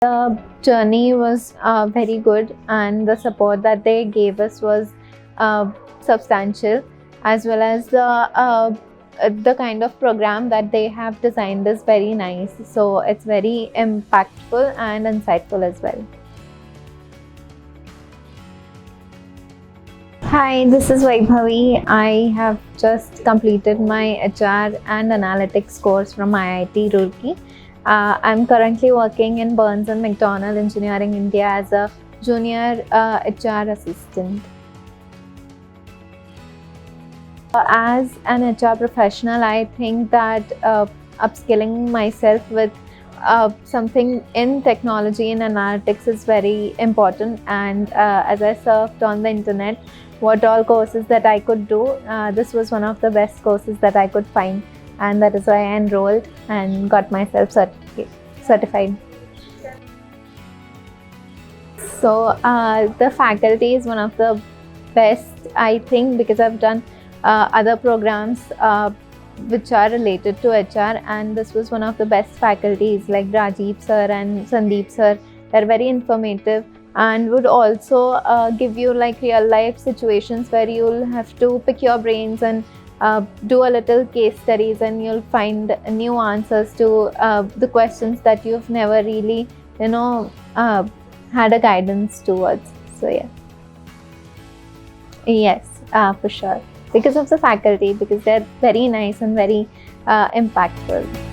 The journey was very good, and the support that they gave us was substantial, as well as the kind of program that they have designed is very nice. So it's very impactful and insightful as well. Hi, this is Vaibhavi. I have just completed my HR and Analytics course from IIT Roorkee. I'm currently working in Burns and McDonnell Engineering India as a junior HR assistant. As an HR professional, I think that upskilling myself with something in technology and analytics is very important. And as I surfed on the internet, what all courses that I could do, this was one of the best courses that I could find, and that is why I enrolled and got myself certified. So the faculty is one of the best, I think, because I've done other programs which are related to HR, and this was one of the best faculties, like Rajiv sir and Sandeep sir. They're very informative and would also give you like real life situations where you'll have to pick your brains and do a little case studies, and you'll find new answers to the questions that you've never really had a guidance towards. So yeah, yes, for sure, because of the faculty, because they're very nice and very impactful.